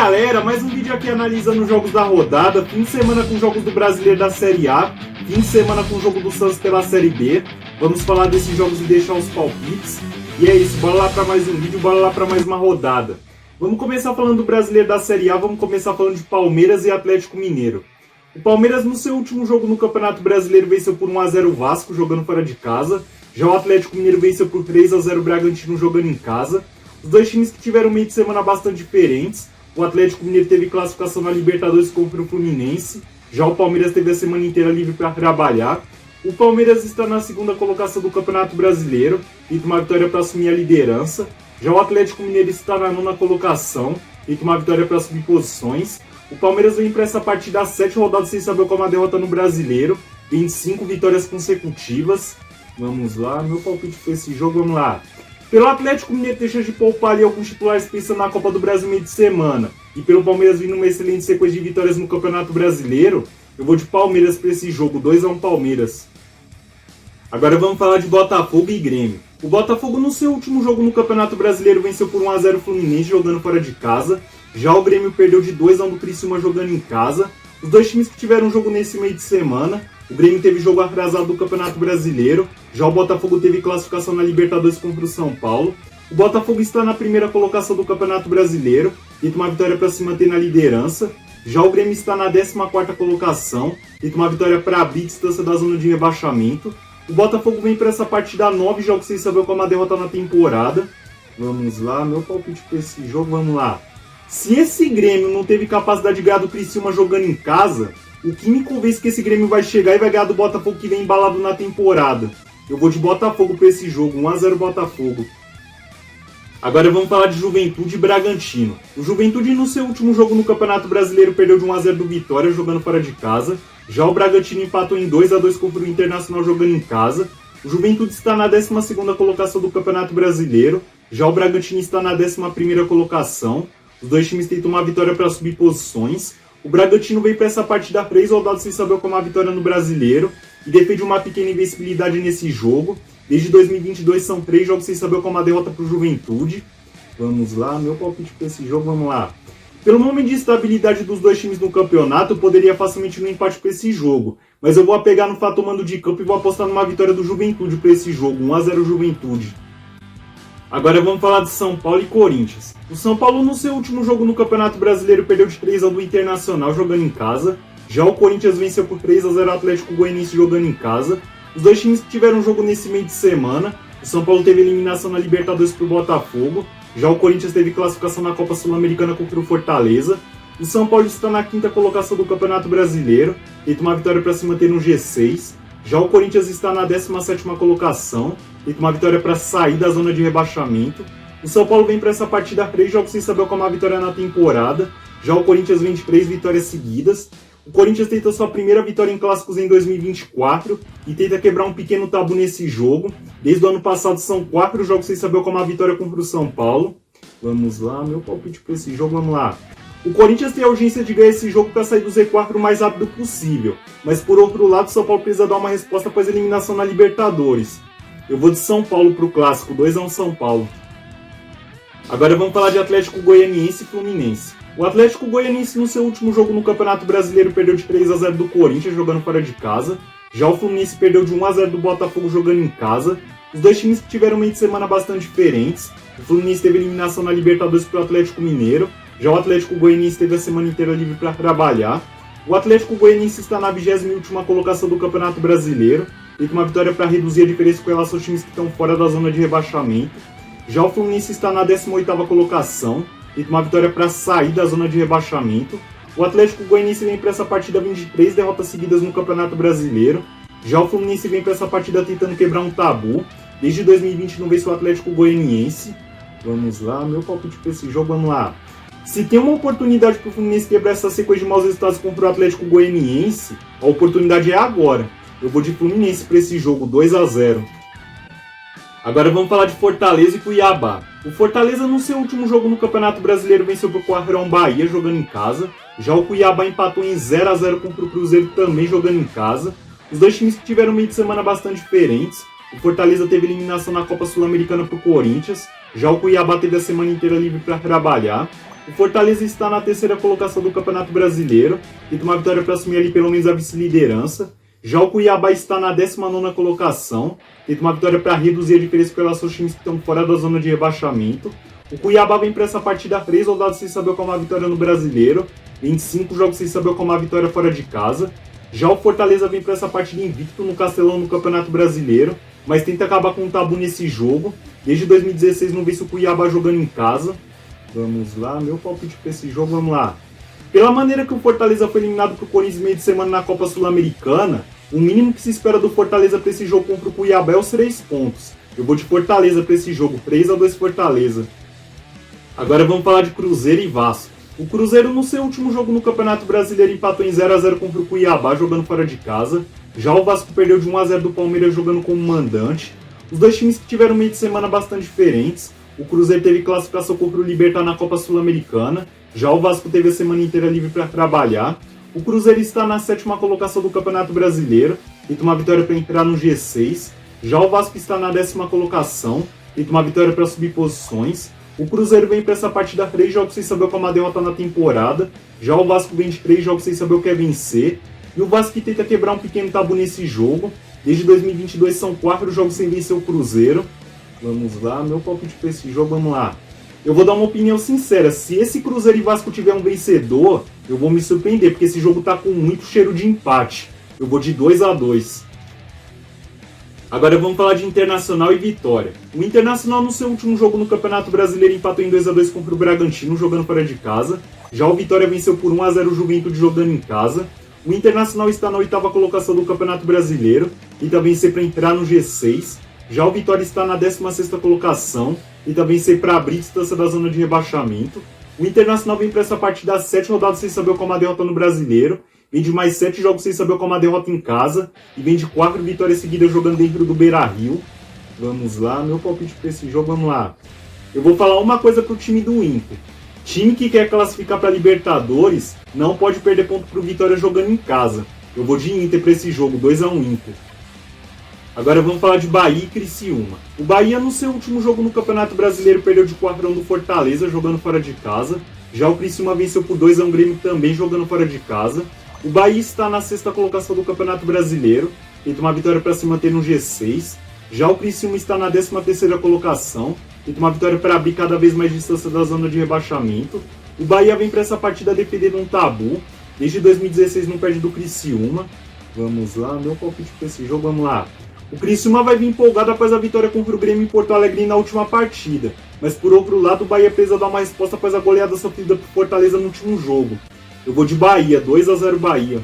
galera, mais um vídeo aqui analisando os jogos da rodada, fim de semana com jogos do Brasileiro da Série A, fim de semana com o jogo do Santos pela Série B. Vamos falar desses jogos e deixar os palpites. E é isso, bora lá para mais um vídeo, bora lá para mais uma rodada. Vamos começar falando do Brasileiro da Série A, vamos começar falando de Palmeiras e Atlético Mineiro. O Palmeiras no seu último jogo no Campeonato Brasileiro venceu por 1-0 o Vasco, jogando fora de casa. Já o Atlético Mineiro venceu por 3-0 o Bragantino, jogando em casa. Os dois times que tiveram meio de semana bastante diferentes. O Atlético Mineiro teve classificação na Libertadores contra o Fluminense. Já o Palmeiras teve a semana inteira livre para trabalhar. O Palmeiras está na segunda colocação do Campeonato Brasileiro e tem uma vitória para assumir a liderança. Já o Atlético Mineiro está na nona colocação e tem uma vitória para subir posições. O Palmeiras vem para essa partida 7 rodadas sem saber como a derrota no Brasileiro. Tem 5 vitórias consecutivas. Vamos lá, meu palpite para esse jogo, vamos lá. Pelo Atlético Mineiro deixa de poupar ali alguns titulares pensando na Copa do Brasil meio de semana. E pelo Palmeiras vindo uma excelente sequência de vitórias no Campeonato Brasileiro, eu vou de Palmeiras para esse jogo, 2-1 Palmeiras. Agora vamos falar de Botafogo e Grêmio. O Botafogo no seu último jogo no Campeonato Brasileiro venceu por 1-0 o Fluminense jogando fora de casa. Já o Grêmio perdeu de 2-1 do Criciúma jogando em casa. Os dois times que tiveram jogo nesse meio de semana. O Grêmio teve jogo atrasado do Campeonato Brasileiro. Já o Botafogo teve classificação na Libertadores contra o São Paulo. O Botafogo está na primeira colocação do Campeonato Brasileiro e tem uma vitória para se manter na liderança. Já o Grêmio está na 14ª colocação e tem uma vitória para abrir distância da zona de rebaixamento. O Botafogo vem para essa partida 9 jogos sem saber como a derrota na temporada. Vamos lá, meu palpite para esse jogo, vamos lá. Se esse Grêmio não teve capacidade de ganhar do Criciúma jogando em casa, o que me convence que esse Grêmio vai chegar e vai ganhar do Botafogo que vem embalado na temporada. Eu vou de Botafogo para esse jogo, 1-0 Botafogo. Agora vamos falar de Juventude e Bragantino. O Juventude no seu último jogo no Campeonato Brasileiro perdeu de 1-0 do Vitória jogando fora de casa. Já o Bragantino empatou em 2-2 contra o Internacional jogando em casa. O Juventude está na 12ª colocação do Campeonato Brasileiro. Já o Bragantino está na 11ª colocação. Os dois times tentam uma vitória para subir posições. O Bragantino veio para essa partida 3 rodadas sem saber como a vitória no Brasileiro e defende uma pequena invencibilidade nesse jogo. Desde 2022 são 3 jogos sem saber como a derrota para o Juventude. Vamos lá, meu palpite para esse jogo, vamos lá. Pelo momento de estabilidade dos dois times no campeonato, eu poderia facilmente no empate para esse jogo. Mas eu vou apegar no fato mando de campo e vou apostar numa vitória do Juventude para esse jogo, 1-0 Juventude. Agora vamos falar de São Paulo e Corinthians. O São Paulo no seu último jogo no Campeonato Brasileiro perdeu de 3-1 do Internacional jogando em casa. Já o Corinthians venceu por 3-0 o Atlético Goianiense jogando em casa. Os dois times que tiveram jogo nesse meio de semana. O São Paulo teve eliminação na Libertadores para o Botafogo. Já o Corinthians teve classificação na Copa Sul-Americana contra o Fortaleza. O São Paulo está na 5ª colocação do Campeonato Brasileiro e tem uma vitória para se manter no G6. Já o Corinthians está na 17ª colocação e tem uma vitória para sair da zona de rebaixamento. O São Paulo vem para essa partida 3 jogos sem saber como a vitória na temporada. Já o Corinthians vem de 3 vitórias seguidas. O Corinthians tenta sua primeira vitória em clássicos em 2024 e tenta quebrar um pequeno tabu nesse jogo. Desde o ano passado são 4 jogos sem saber como a vitória contra o São Paulo. Vamos lá, meu palpite para esse jogo, vamos lá. O Corinthians tem a urgência de ganhar esse jogo para sair do Z4 o mais rápido possível. Mas por outro lado, o São Paulo precisa dar uma resposta após a eliminação na Libertadores. Eu vou de São Paulo para o clássico, 2-1 São Paulo. Agora vamos falar de Atlético Goianiense e Fluminense. O Atlético Goianiense no seu último jogo no Campeonato Brasileiro perdeu de 3-0 do Corinthians jogando fora de casa. Já o Fluminense perdeu de 1-0 do Botafogo jogando em casa. Os dois times que tiveram meio de semana bastante diferentes. O Fluminense teve eliminação na Libertadores para o Atlético Mineiro. Já o Atlético Goianiense teve a semana inteira livre para trabalhar. O Atlético Goianiense está na 28ª colocação do Campeonato Brasileiro e com uma vitória para reduzir a diferença com relação aos times que estão fora da zona de rebaixamento. Já o Fluminense está na 18ª colocação e com uma vitória para sair da zona de rebaixamento. O Atlético Goianiense vem para essa partida vindo de 3 derrotas seguidas no Campeonato Brasileiro. Já o Fluminense vem para essa partida tentando quebrar um tabu. Desde 2020 não vence o Atlético Goianiense. Vamos lá, meu palpite para esse jogo, vamos lá. Se tem uma oportunidade para o Fluminense quebrar essa sequência de maus resultados contra o Atlético Goianiense, a oportunidade é agora. Eu vou de Fluminense para esse jogo, 2-0. Agora vamos falar de Fortaleza e Cuiabá. O Fortaleza no seu último jogo no Campeonato Brasileiro venceu por 4-1 Bahia jogando em casa. Já o Cuiabá empatou em 0-0 contra o Cruzeiro também jogando em casa. Os dois times que tiveram meio de semana bastante diferentes. O Fortaleza teve eliminação na Copa Sul-Americana para o Corinthians. Já o Cuiabá teve a semana inteira livre para trabalhar. O Fortaleza está na terceira colocação do Campeonato Brasileiro, e tem uma vitória para assumir ali pelo menos a vice-liderança. Já o Cuiabá está na 19ª colocação, tem uma vitória para reduzir a diferença pelos seus times que estão fora da zona de rebaixamento. O Cuiabá vem para essa partida 3 rodadas sem saber como a vitória no Brasileiro, 25 jogos sem saber como a vitória fora de casa. Já o Fortaleza vem para essa partida invicto no Castelão no Campeonato Brasileiro, mas tenta acabar com um tabu nesse jogo. Desde 2016 não vence o Cuiabá jogando em casa. Vamos lá, meu palpite para esse jogo, vamos lá. Pela maneira que o Fortaleza foi eliminado pro Corinthians meio de semana na Copa Sul-Americana, o mínimo que se espera do Fortaleza para esse jogo contra o Cuiabá é os 3 pontos. Eu vou de Fortaleza para esse jogo, 3-2 Fortaleza. Agora vamos falar de Cruzeiro e Vasco. O Cruzeiro no seu último jogo no Campeonato Brasileiro empatou em 0-0 contra o Cuiabá jogando fora de casa. Já o Vasco perdeu de 1-0 do Palmeiras jogando como mandante. Os dois times que tiveram meio de semana bastante diferentes. O Cruzeiro teve classificação contra o Libertad na Copa Sul-Americana. Já o Vasco teve a semana inteira livre para trabalhar. O Cruzeiro está na 7ª colocação do Campeonato Brasileiro, tenta uma vitória para entrar no G6. Já o Vasco está na 10ª colocação, tenta uma vitória para subir posições. O Cruzeiro vem para essa partida 3 jogos sem saber como a derrota na temporada. Já o Vasco vem de 3 jogos sem saber o que é vencer. E o Vasco tenta quebrar um pequeno tabu nesse jogo. Desde 2022 são 4 jogos sem vencer o Cruzeiro. Vamos lá, meu palpite para esse jogo, vamos lá. Eu vou dar uma opinião sincera, se esse Cruzeiro e Vasco tiver um vencedor, eu vou me surpreender, porque esse jogo tá com muito cheiro de empate. Eu vou de 2-2. Agora vamos falar de Internacional e Vitória. O Internacional no seu último jogo no Campeonato Brasileiro empatou em 2-2 contra o Bragantino, jogando fora de casa. Já o Vitória venceu por 1-0 o Juventude jogando em casa. O Internacional está na 8ª colocação do Campeonato Brasileiro e tenta vencer para entrar no G6. Já o Vitória está na 16ª colocação e também vencer para abrir distância da zona de rebaixamento. O Internacional vem para essa partida 7 rodadas sem saber como a derrota no Brasileiro, vem de mais 7 jogos sem saber como a derrota em casa e vem de 4 vitórias seguidas jogando dentro do Beira-Rio. Vamos lá, meu palpite para esse jogo, vamos lá. Eu vou falar uma coisa pro time do Inter. Time que quer classificar para Libertadores não pode perder ponto pro Vitória jogando em casa. Eu vou de Inter para esse jogo, 2-1 Inter. Agora vamos falar de Bahia e Criciúma. O Bahia no seu último jogo no Campeonato Brasileiro perdeu de 4-1 do Fortaleza jogando fora de casa. Já o Criciúma venceu por 2-1 Grêmio também jogando fora de casa. O Bahia está na 6ª colocação do Campeonato Brasileiro, tenta uma vitória para se manter no G6. Já o Criciúma está na 13ª colocação, tenta uma vitória para abrir cada vez mais distância da zona de rebaixamento. O Bahia vem para essa partida defendendo um tabu. Desde 2016 não perde do Criciúma. Vamos lá, meu palpite para esse jogo, vamos lá. O Criciúma vai vir empolgado após a vitória contra o Grêmio em Porto Alegre na última partida. Mas por outro lado, o Bahia precisa dar uma resposta após a goleada sofrida por Fortaleza no último jogo. Eu vou de Bahia, 2-0 Bahia.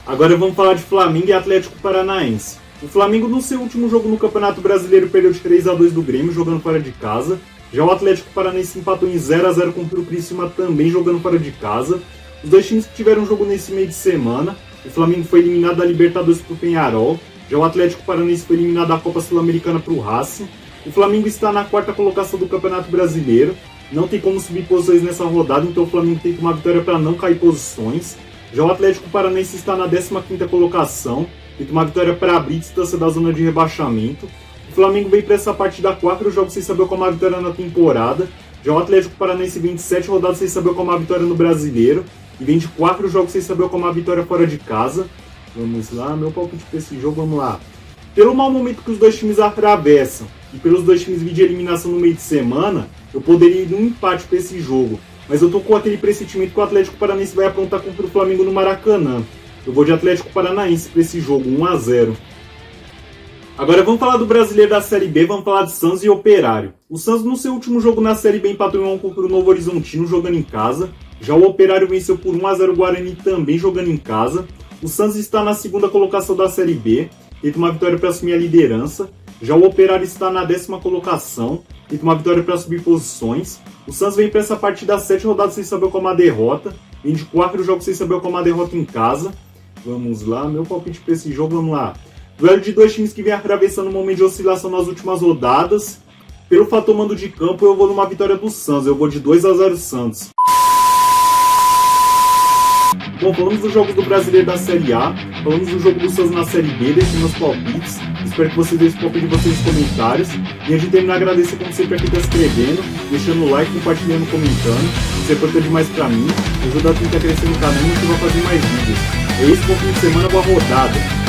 Agora vamos falar de Flamengo e Atlético Paranaense. O Flamengo no seu último jogo no Campeonato Brasileiro perdeu de 3-2 do Grêmio, jogando fora de casa. Já o Atlético Paranaense empatou em 0-0 contra o Criciúma, também jogando fora de casa. Os dois times que tiveram jogo nesse meio de semana. O Flamengo foi eliminado da Libertadores pro Peñarol. Já o Atlético Paranaense foi eliminado da Copa Sul-Americana para o Racing. O Flamengo está na 4ª colocação do Campeonato Brasileiro. Não tem como subir posições nessa rodada, então o Flamengo tem que uma vitória para não cair posições. Já o Atlético Paranaense está na 15ª colocação. Tem que uma vitória para abrir distância da zona de rebaixamento. O Flamengo vem para essa partida 4 jogos sem saber como a vitória na temporada. Já o Atlético Paranaense vem de 7 rodadas sem saber como a vitória no Brasileiro. E vem de 4 jogos sem saber como a vitória fora de casa. Vamos lá, meu palpite para esse jogo, vamos lá. Pelo mau momento que os dois times atravessam e pelos dois times vir de eliminação no meio de semana, eu poderia ir num empate para esse jogo. Mas eu tô com aquele pressentimento que o Atlético Paranaense vai aprontar contra o Flamengo no Maracanã. Eu vou de Atlético Paranaense para esse jogo, 1-0. Agora vamos falar do brasileiro da Série B, vamos falar de Santos e Operário. O Santos no seu último jogo na Série B empatou em 1 contra o Novo Horizontino jogando em casa. Já o Operário venceu por 1-0 o Guarani também jogando em casa. O Santos está na 2ª colocação da Série B, teve uma vitória para assumir a liderança. Já o Operário está na 10ª colocação, teve uma vitória para subir posições. O Santos vem para essa partida 7 rodadas sem saber como a derrota, vem de 4 jogos sem saber como a derrota em casa. Vamos lá, meu palpite para esse jogo, vamos lá. Duelo de dois times que vem atravessando um momento de oscilação nas últimas rodadas. Pelo fator mando de campo, eu vou numa vitória do Santos, eu vou de 2-0 Santos. Bom, falamos dos jogos do Brasileiro da Série A, falamos do jogo do Santos na Série B, deixem meus palpites. Espero que vocês deixem o palpite de vocês nos comentários. E antes de terminar, agradecer como sempre a quem está se inscrevendo, deixando o like, compartilhando, comentando. Isso é importante demais pra mim, ajuda a tentar crescer no canal e motivar a fazer mais vídeos. É isso, bom fim de semana, boa rodada!